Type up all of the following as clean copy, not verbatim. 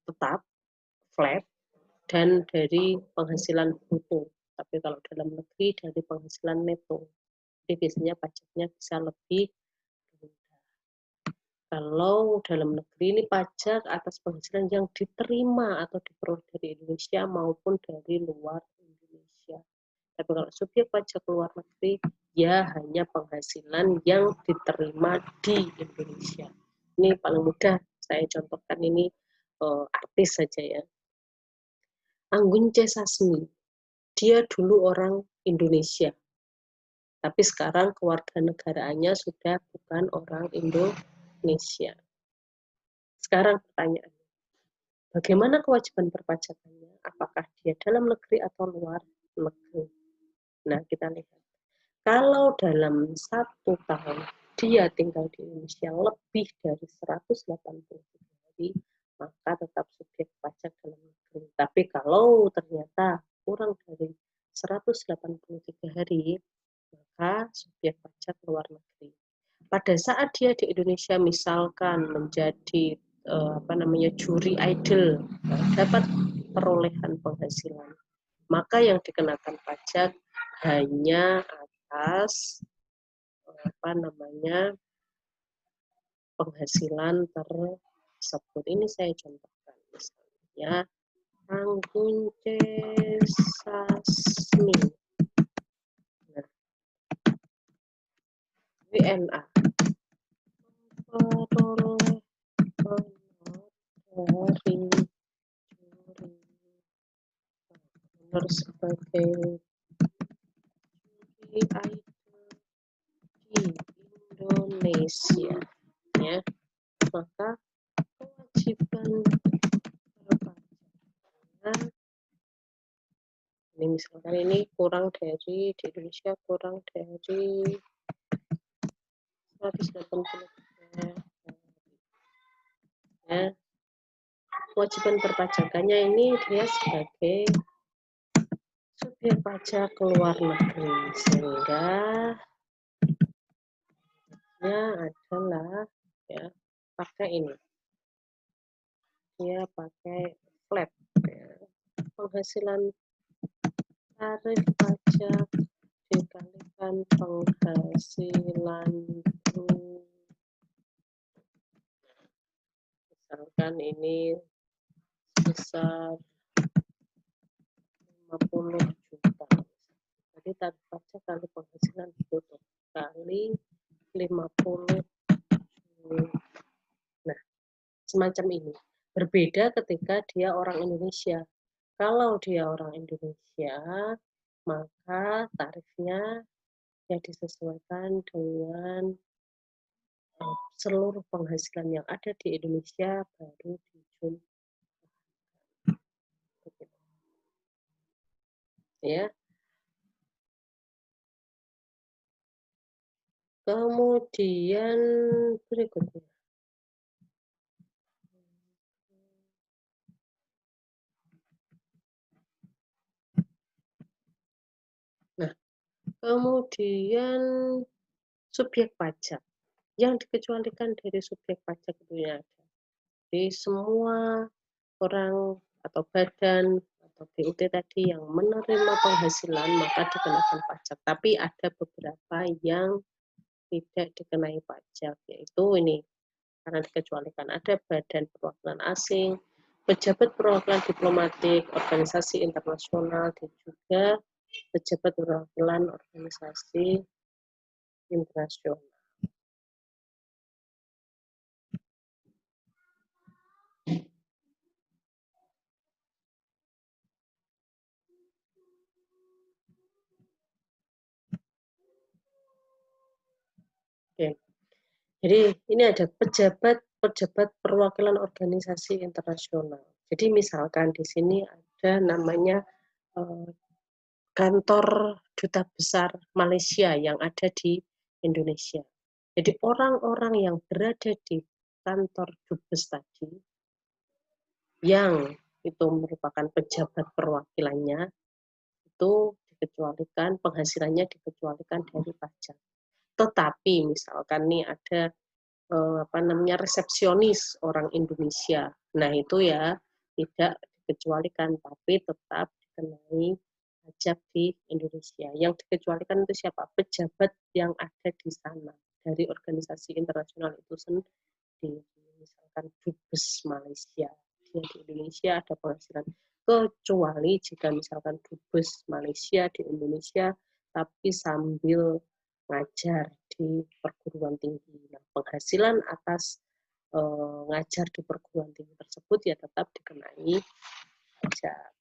tetap, flat, dan dari penghasilan bruto. Tapi kalau dalam negeri dari penghasilan neto. Jadi biasanya pajaknya bisa lebih rendah. Kalau dalam negeri ini pajak atas penghasilan yang diterima atau diperoleh dari Indonesia maupun dari luar Indonesia. Tapi kalau subjek pajak luar negeri, ya hanya penghasilan yang diterima di Indonesia. Ini paling mudah saya contohkan ini artis saja ya. Anggun C. Sasmi, dia dulu orang Indonesia, tapi sekarang kewarganegaraannya sudah bukan orang Indonesia. Sekarang pertanyaannya, bagaimana kewajiban perpajakannya? Apakah dia dalam negeri atau luar negeri? Nah, kita lihat. Kalau dalam 1 tahun dia tinggal di Indonesia lebih dari 180 hari, maka tetap subjek pajak dalam negeri. Tapi kalau ternyata kurang dari 183 hari, maka subjek pajak luar negeri. Pada saat dia di Indonesia misalkan menjadi juri idol, dapat perolehan penghasilan, maka yang dikenakan pajak hanya atas penghasilan tersebut. Ini saya contohkan misalnya Anggun C. Sasmi, nah, WNA, peroleh dari juri honor sebagai juri idol di Indonesia, ya, maka kewajiban perpajakan ini misalkan ini kurang dari di Indonesia kurang dari 183 ya. Kewajiban perpajakannya ini dia sebagai subjek pajak luar negeri, sehingga adalah ya pakai ini, dia pakai flat ya. Penghasilan tarif pajak dikalikan penghasilan misalkan ini sebesar 50 juta. Jadi tarif pajak kali penghasilan bruto kali 50 juta. Nah, semacam ini. Berbeda ketika dia orang Indonesia. Kalau dia orang Indonesia, maka tarifnya yang disesuaikan dengan seluruh penghasilan yang ada di Indonesia baru dijumlahkan. Ya. Kemudian berikutnya. Nah, kemudian subjek pajak. Yang dikecualikan dari subjek pajak itu ya ada. Jadi semua orang atau badan atau BUT tadi yang menerima penghasilan maka dikenakan pajak. Tapi ada beberapa yang tidak dikenai pajak, yaitu ini karena dikecualikan ada badan perwakilan asing, pejabat perwakilan diplomatik, organisasi internasional, dan juga pejabat perwakilan organisasi internasional. Oke. Jadi ini ada pejabat perwakilan organisasi internasional. Jadi misalkan di sini ada namanya kantor duta besar Malaysia yang ada di Indonesia. Jadi orang-orang yang berada di kantor dubes tadi yang itu merupakan pejabat perwakilannya itu dikecualikan, penghasilannya dikecualikan dari pajak. Tetapi misalkan nih ada resepsionis orang Indonesia. Nah, itu ya tidak dikecualikan, tapi tetap dikenai pajak di Indonesia. Yang dikecualikan itu siapa? Pejabat yang ada di sana dari organisasi internasional itu sendiri. Misalkan Dubes Malaysia, dia di Indonesia ada penghasilan, kecuali jika misalkan Dubes Malaysia di Indonesia tapi sambil ngajar di perguruan tinggi. Nah, penghasilan atas ngajar di perguruan tinggi tersebut ya tetap dikenai pajak.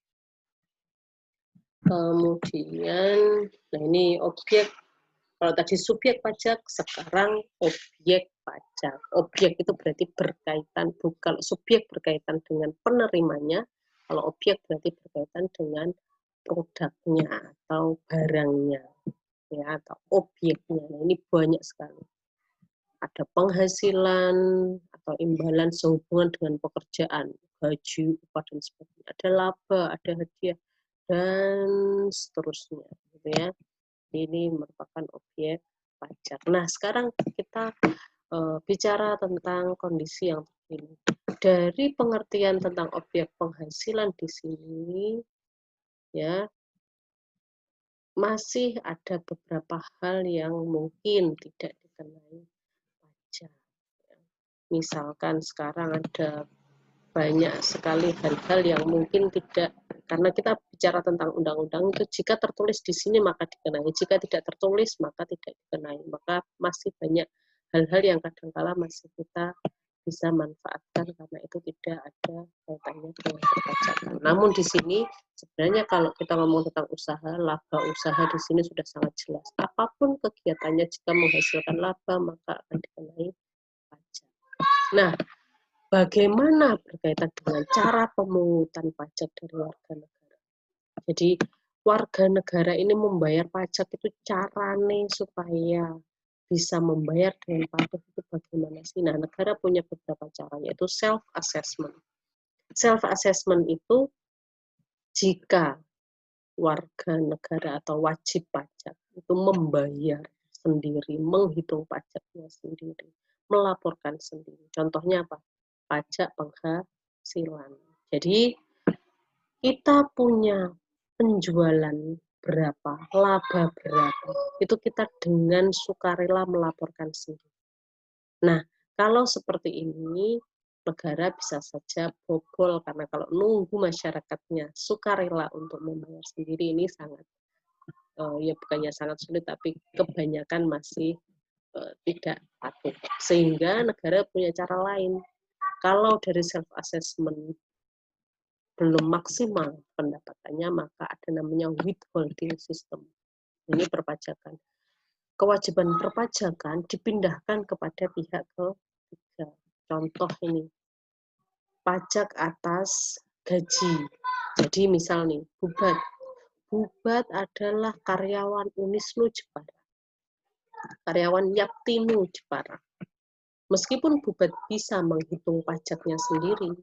Kemudian, nah ini objek, kalau tadi subjek pajak, sekarang objek pajak. Objek itu berarti berkaitan, bukan subjek berkaitan dengan penerimanya, kalau objek berarti berkaitan dengan produknya atau barangnya, ya, atau objeknya. Nah, ini banyak sekali. Ada penghasilan atau imbalan sehubungan dengan pekerjaan, gaji, upah dan sebagainya. Ada laba, ada hadiah dan seterusnya, gitu ya. Ini merupakan objek pajak. Nah, sekarang kita bicara tentang kondisi yang terkini. Dari pengertian tentang objek penghasilan di sini, ya, masih ada beberapa hal yang mungkin tidak dikenai pajak. Misalkan sekarang ada banyak sekali hal-hal yang mungkin tidak, karena kita bicara tentang undang-undang itu jika tertulis di sini maka dikenai, jika tidak tertulis maka tidak dikenai, maka masih banyak hal-hal yang kadangkala masih kita bisa manfaatkan karena itu tidak ada kaitannya dengan perpajakan. Namun di sini sebenarnya kalau kita ngomong tentang usaha, laba usaha di sini sudah sangat jelas. Apapun kegiatannya jika menghasilkan laba maka akan dikenai pajak. Nah, bagaimana berkaitan dengan cara pemungutan pajak dari warga negara. Jadi warga negara ini membayar pajak itu carane supaya bisa membayar dengan patuh itu bagaimana sih? Nah, negara punya beberapa cara, yaitu self-assessment. Self-assessment itu jika warga negara atau wajib pajak itu membayar sendiri, menghitung pajaknya sendiri, melaporkan sendiri. Contohnya apa? Pajak penghasilan. Jadi kita punya penjualan berapa, laba berapa, itu kita dengan sukarela melaporkan sendiri. Nah, kalau seperti ini, negara bisa saja bobol, karena kalau nunggu masyarakatnya sukarela untuk membayar sendiri, ini sangat, ya bukannya sangat sulit, tapi kebanyakan masih tidak patuh. Sehingga negara punya cara lain. Kalau dari self-assessment belum maksimal pendapatannya, maka ada namanya withholding system. Ini perpajakan. Kewajiban perpajakan dipindahkan kepada pihak ketiga. Contoh ini, pajak atas gaji. Jadi misal nih, Bubat. Bubat adalah karyawan Unisnu Jepara. Karyawan Yaptinu Jepara. Meskipun Bubat bisa menghitung pajaknya sendiri,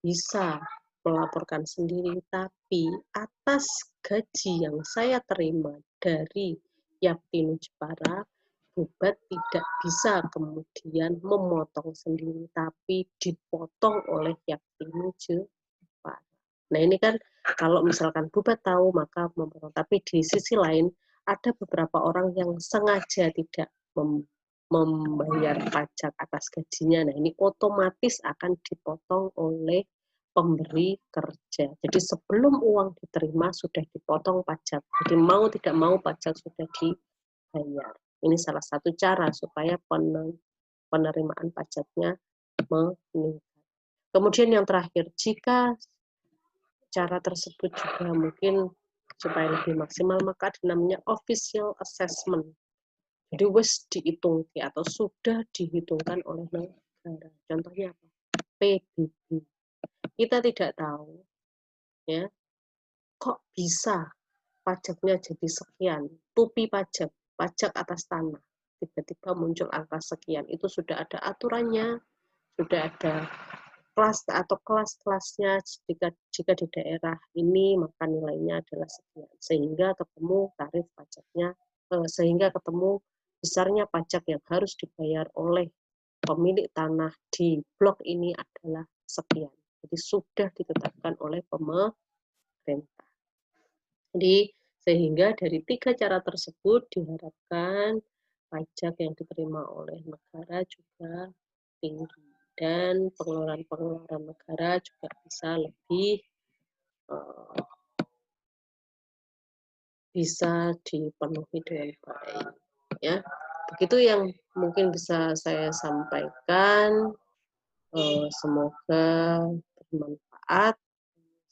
bisa melaporkan sendiri, tapi atas gaji yang saya terima dari Yaptinu Jepara, Bubat tidak bisa kemudian memotong sendiri, tapi dipotong oleh Yaptinu Jepara. Nah, ini kan kalau misalkan Bubat tahu maka memotong, tapi di sisi lain ada beberapa orang yang sengaja tidak membayar pajak atas gajinya. Nah, ini otomatis akan dipotong oleh pemberi kerja. Jadi sebelum uang diterima sudah dipotong pajak. Jadi mau tidak mau pajak sudah dibayar. Ini salah satu cara supaya penerimaan pajaknya meningkat. Kemudian yang terakhir, jika cara tersebut juga mungkin supaya lebih maksimal, maka ada namanya official assessment. Jadi wis dihitung atau sudah dihitungkan oleh negara. Contohnya apa? PBB. Kita tidak tahu, ya, kok bisa pajaknya jadi sekian, tupi pajak, pajak atas tanah, tiba-tiba muncul angka sekian, itu sudah ada aturannya, sudah ada kelas atau kelas-kelasnya, jika di daerah ini maka nilainya adalah sekian, sehingga ketemu tarif pajaknya, sehingga ketemu besarnya pajak yang harus dibayar oleh pemilik tanah di blok ini adalah sekian. Jadi sudah ditetapkan oleh pemerintah. Jadi sehingga dari 3 cara tersebut diharapkan pajak yang diterima oleh negara juga tinggi dan pengeluaran-pengeluaran negara juga bisa lebih bisa dipenuhi dengan baik, ya. Begitu yang mungkin bisa saya sampaikan, semoga bermanfaat.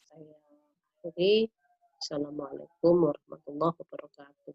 Saya akhiri. Assalamualaikum warahmatullahi wabarakatuh.